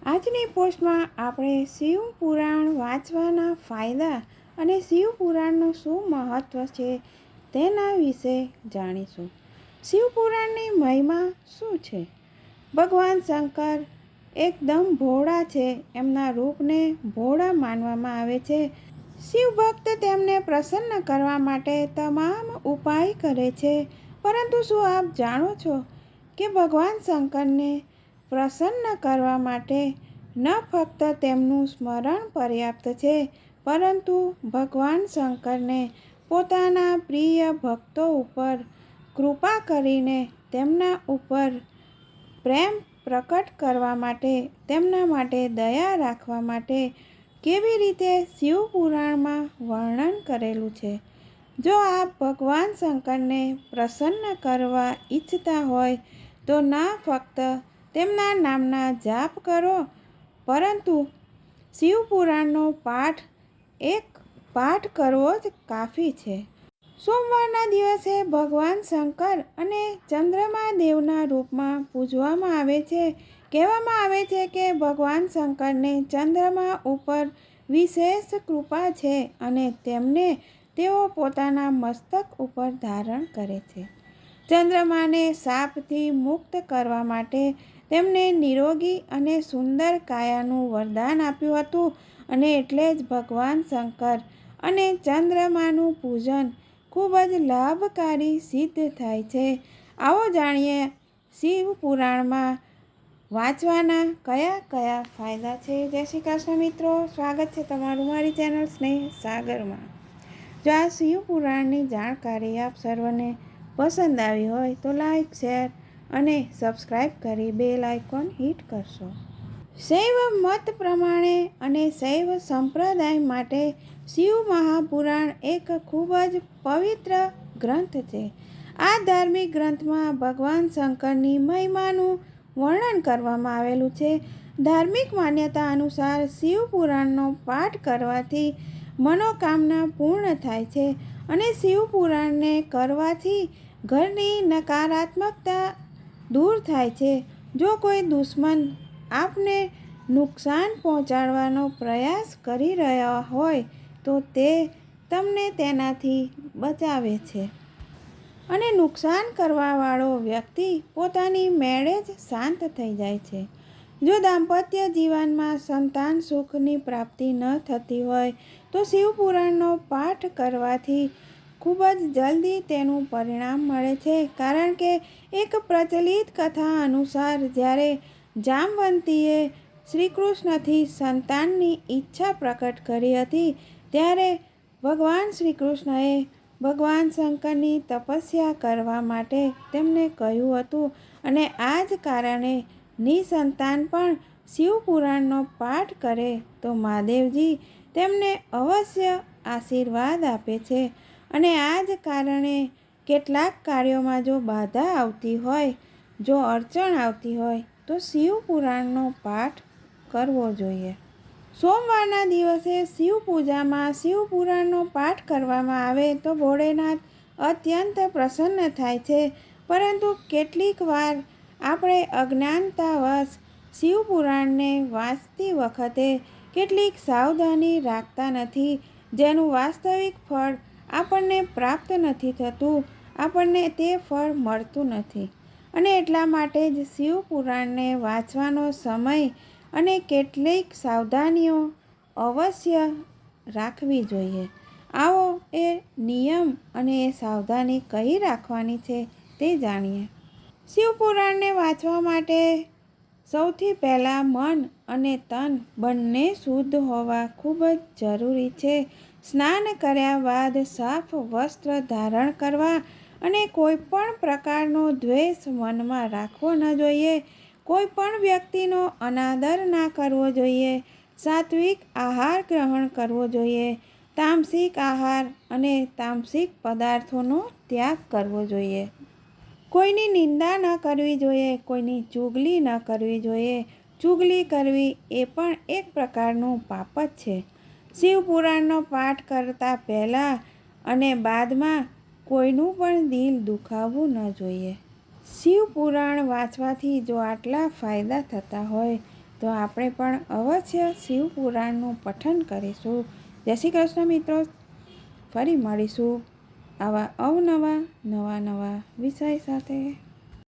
આજની પોસ્ટમાં આપણે શિવ પુરાણ વાંચવાના ફાયદા અને શિવ પુરાણનું શું મહત્ત્વ છે તેના વિશે જાણીશું. શિવ પુરાણની મહિમા શું છે? ભગવાન શંકર એકદમ ભોળા છે. એમના રૂપને ભોળા માનવામાં આવે છે. શિવ ભક્ત તેમને પ્રસન્ન કરવા માટે તમામ ઉપાય કરે છે. પરંતુ શું આપ જાણો છો કે ભગવાન શંકરને પ્રસન્ન કરવા માટે ન ફક્ત તેમનું સ્મરણ પર્યાપ્ત છે, પરંતુ ભગવાન શંકરને પોતાના પ્રિય ભક્તો ઉપર કૃપા કરીને તેમના ઉપર પ્રેમ પ્રકટ કરવા માટે, તેમના માટે દયા રાખવા માટે કેવી રીતે શિવ પુરાણમાં વર્ણન કરેલું છે. જો આપ ભગવાન શંકરને પ્રસન્ન કરવા ઈચ્છતા હોય તો ના ફક્ત તેમના નામના જાપ કરો, પરંતુ શિવ પુરાણનો પાઠ કરવો જ કાફી છે. સોમવારના દિવસે ભગવાન શંકર અને ચંદ્રમા દેવના રૂપમાં પૂજવામાં આવે છે. કહેવામાં આવે છે કે ભગવાન શંકરને ચંદ્રમા ઉપર વિશેષ કૃપા છે અને તેમને તેઓ પોતાના મસ્તક ઉપર ધારણ કરે છે. ચંદ્રમાને શાપથી મુક્ત કરવા માટે તેમને નિરોગી અને સુંદર કાયાનું વરદાન આપ્યું હતું, અને એટલે જ ભગવાન શંકર અને ચંદ્રમાનું પૂજન ખૂબ જ લાભકારી સિદ્ધ થાય છે. આવો જાણીએ શિવ પુરાણમાં વાંચવાના કયા કયા ફાયદા છે. જય શ્રી કૃષ્ણ મિત્રો, સ્વાગત છે તમારું મારી ચેનલ સ્નેહ સાગરમાં. જો આ શિવ પુરાણની જાણકારી આપ સર્વને પસંદ આવી હોય તો લાઈક, શેર અને સબસ્ક્રાઈબ કરી બેલ આઇકોન હિટ કરશો. શૈવ મત પ્રમાણે અને શૈવ સંપ્રદાય માટે શિવ મહાપુરાણ એક ખૂબ જ પવિત્ર ગ્રંથ છે. આ ધાર્મિક ગ્રંથમાં ભગવાન શંકરની મહિમાનું વર્ણન કરવામાં આવેલું છે. ધાર્મિક માન્યતા અનુસાર શિવ પુરાણનો પાઠ કરવાથી મનોકામના પૂર્ણ થાય છે અને શિવ પુરાણને કરવાથી ઘરની નકારાત્મકતા દૂર થાય છે. જો કોઈ દુશ્મન આપને નુકસાન પહોંચાડવાનો પ્રયાસ કરી રહ્યા હોય તો તે તમને તેનાથી બચાવે છે અને નુકસાન કરવાવાળો વ્યક્તિ પોતાની મેળે જ શાંત થઈ જાય છે. જો દાંપત્ય જીવનમાં સંતાન સુખની પ્રાપ્તિ ન થતી હોય તો શિવ પુરાણનો પાઠ કરવાથી ખૂબ જ જલ્દી તેનું પરિણામ મળે છે. કારણ કે એક પ્રચલિત કથા અનુસાર જ્યારે જામવંતીએ શ્રીકૃષ્ણથી સંતાનની ઈચ્છા પ્રકટ કરી હતી, ત્યારે ભગવાન શ્રીકૃષ્ણએ ભગવાન શંકરની તપસ્યા કરવા માટે તેમને કહ્યું હતું, અને આ જ કારણે નિસંતાન પણ શિવ પુરાણનો પાઠ કરે તો મહાદેવજી તેમને અવશ્ય આશીર્વાદ આપે છે. અને આ જ કારણે કેટલાક કાર્યોમાં જો બાધા આવતી હોય, જો અડચણ આવતી હોય તો શિવ પુરાણનો પાઠ કરવો જોઈએ. સોમવારના દિવસે શિવ પૂજામાં શિવ પુરાણનો પાઠ કરવામાં આવે તો ભોળેનાથ અત્યંત પ્રસન્ન થાય છે. પરંતુ કેટલીક વાર આપણે અજ્ઞાનતાવશ શિવ પુરાણને વાંચતી વખતે કેટલીક સાવધાની રાખતા નથી, જેનું વાસ્તવિક ફળ આપણને પ્રાપ્ત નથી થતું, આપણને તે ફળ મળતું નથી. અને એટલા માટે જ શિવ પુરાણને વાંચવાનો સમય અને કેટલીક સાવધાનીઓ અવશ્ય રાખવી જોઈએ. આવો એ નિયમ અને એ સાવધાની કઈ રાખવાની છે તે જાણીએ. શિવ પુરાણને વાંચવા માટે સૌથી પહેલાં મન અને તન બંને શુદ્ધ હોવા ખૂબ જ જરૂરી છે. સ્નાન કર્યા બાદ સાફ વસ્ત્ર ધારણ કરવા અને કોઈ પણ પ્રકારનો દ્વેષ મનમાં રાખવો ન જોઈએ. કોઈ પણ વ્યક્તિનો અનાદર ના કરવો જોઈએ. સાત્વિક આહાર ગ્રહણ કરવો જોઈએ. તામસિક આહાર અને તામસિક પદાર્થોનો ત્યાગ કરવો જોઈએ. કોઈની નિંદા ન કરવી જોઈએ. કોઈની ચુગલી ન કરવી જોઈએ. ચુગલી કરવી એ પણ એક પ્રકારનું પાપ જ છે. શિવ પુરાણનો પાઠ કરતા પહેલાં અને બાદમાં કોઈનું પણ દિલ દુખાવવું ન જોઈએ. શિવ પુરાણ વાંચવાથી જો આટલા ફાયદા થતા હોય તો આપણે પણ અવશ્ય શિવ પુરાણનું પઠન કરીશું. જય શ્રી કૃષ્ણ મિત્રો. ફરી મળીશું આવા અવનવા નવા વિષય સાથે.